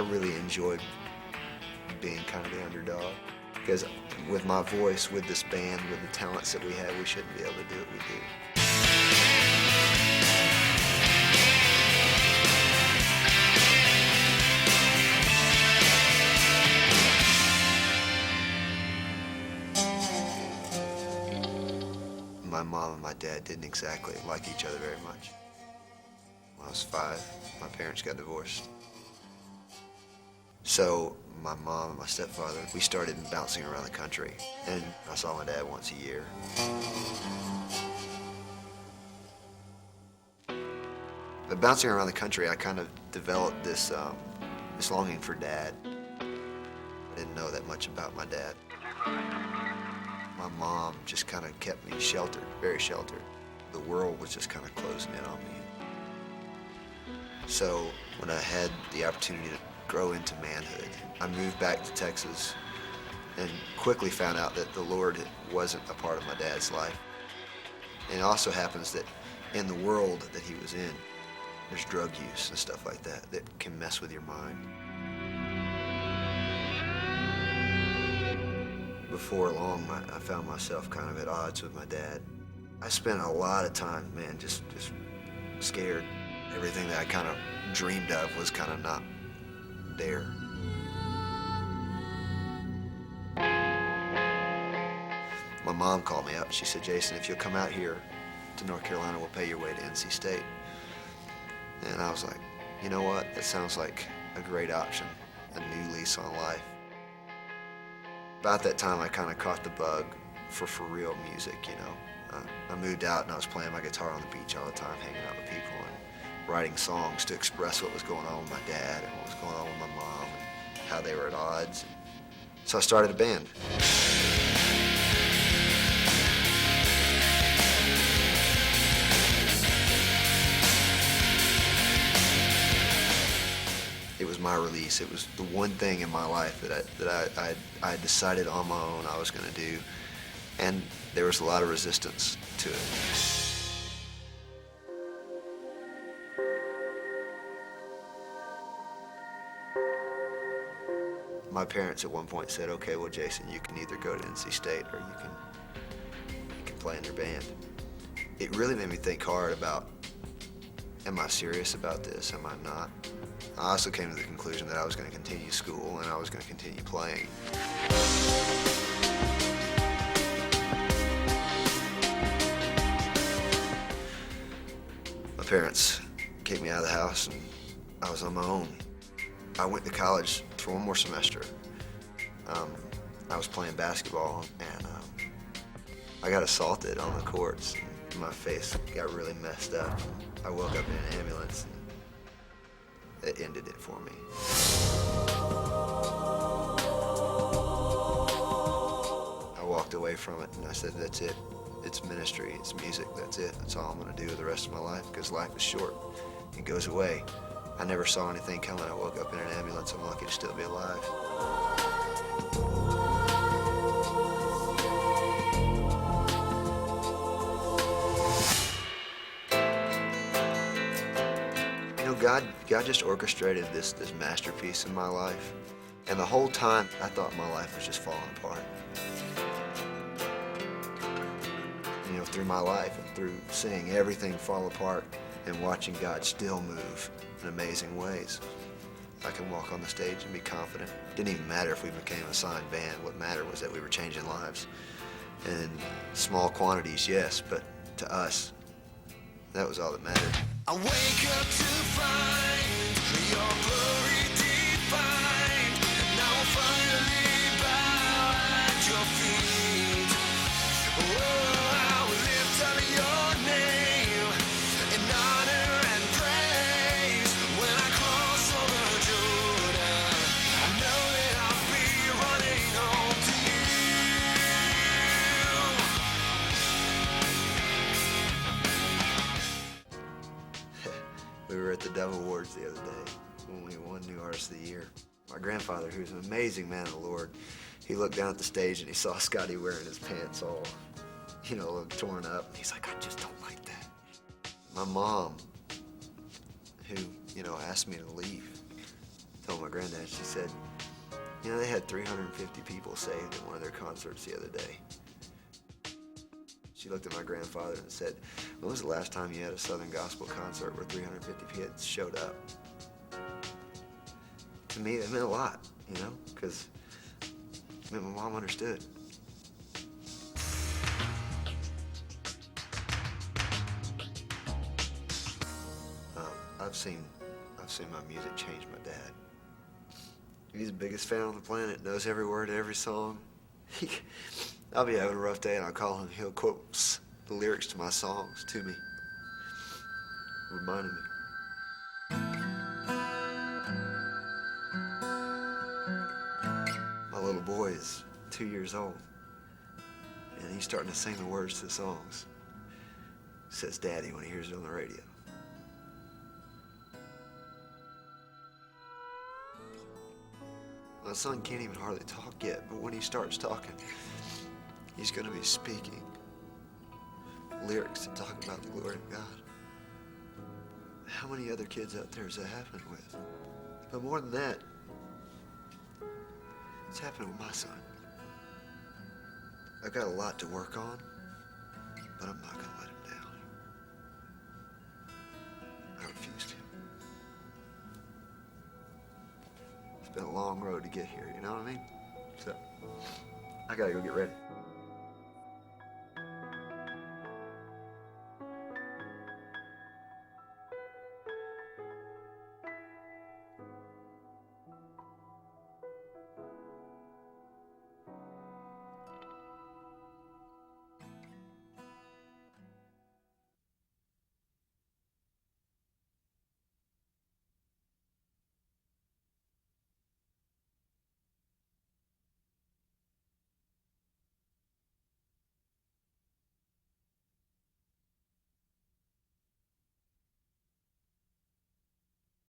really enjoyed being kind of the underdog, because with my voice, with this band, with the talents that we have, we shouldn't be able to do what we do. My mom and my dad didn't exactly like each other very much. When I was 5, my parents got divorced. So my mom and my stepfather, we started bouncing around the country, and I saw my dad once a year. But bouncing around the country, I kind of developed this longing for Dad. I didn't know that much about my dad. My mom just kind of kept me sheltered, very sheltered. The world was just kind of closing in on me. So when I had the opportunity to grow into manhood, I moved back to Texas and quickly found out that the Lord wasn't a part of my dad's life. And it also happens that in the world that he was in, there's drug use and stuff like that that can mess with your mind. Before long, I found myself kind of at odds with my dad. I spent a lot of time, man, just scared. Everything that I kind of dreamed of was kind of not there. My mom called me up and she said, "Jason, if you'll come out here to North Carolina, we'll pay your way to NC State." And I was like, you know what? That sounds like a great option, a new lease on life. About that time, I kind of caught the bug for real music, you know. I moved out and I was playing my guitar on the beach all the time, hanging out with people and writing songs to express what was going on with my dad and what was going on with my mom and how they were at odds. So I started a band. It was my release. It was the one thing in my life that I decided on my own I was going to do, and there was a lot of resistance to it. My parents at one point said, "Okay, well, Jason, you can either go to NC State or you can play in your band." It really made me think hard about, am I serious about this? Am I not? I also came to the conclusion that I was going to continue school and I was going to continue playing. My parents kicked me out of the house and I was on my own. I went to college for one more semester. I was playing basketball and I got assaulted on the courts. And my face got really messed up. I woke up in an ambulance. It ended it for me. I walked away from it and I said, that's it. It's ministry, it's music, that's it. That's all I'm gonna do the rest of my life, because life is short. It goes away. I never saw anything coming. I woke up in an ambulance. I'm lucky to still be alive. God just orchestrated this masterpiece in my life. And the whole time, I thought my life was just falling apart. You know, through my life and through seeing everything fall apart and watching God still move in amazing ways, I can walk on the stage and be confident. It didn't even matter if we became a signed band. What mattered was that we were changing lives. And in small quantities, yes, but to us, that was all that mattered. I wake up to find your glory defined, and now I finally bow at your feet. Oh, I will lift up your name in honor and praise. When I cross over Jordan, I know that I'll be running home to you. We were at the Dove Awards the other day when we won New Artist of the Year. My grandfather, who's an amazing man of the Lord, he looked down at the stage and he saw Scotty wearing his pants all, you know, torn up. And he's like, I just don't like that. My mom, who, you know, asked me to leave, told my granddad. She said, you know, they had 350 people saved in one of their concerts the other day. She looked at my grandfather and said, when was the last time you had a Southern gospel concert where 350 kids showed up? To me, that meant a lot, you know, because it meant my mom understood. I've seen my music change my dad. He's the biggest fan on the planet, knows every word to every song. I'll be having a rough day and I'll call him. He'll quote the lyrics to my songs to me, reminding me. My little boy is 2 years old, and he's starting to sing the words to the songs. Says Daddy when he hears it on the radio. My son can't even hardly talk yet, but when he starts talking, he's going to be speaking lyrics that talk about the glory of God. How many other kids out there has that happened with? But more than that, it's happened with my son. I've got a lot to work on, but I'm not going to let him down. I refuse to. It's been a long road to get here, you know what I mean? So, I gotta go get ready.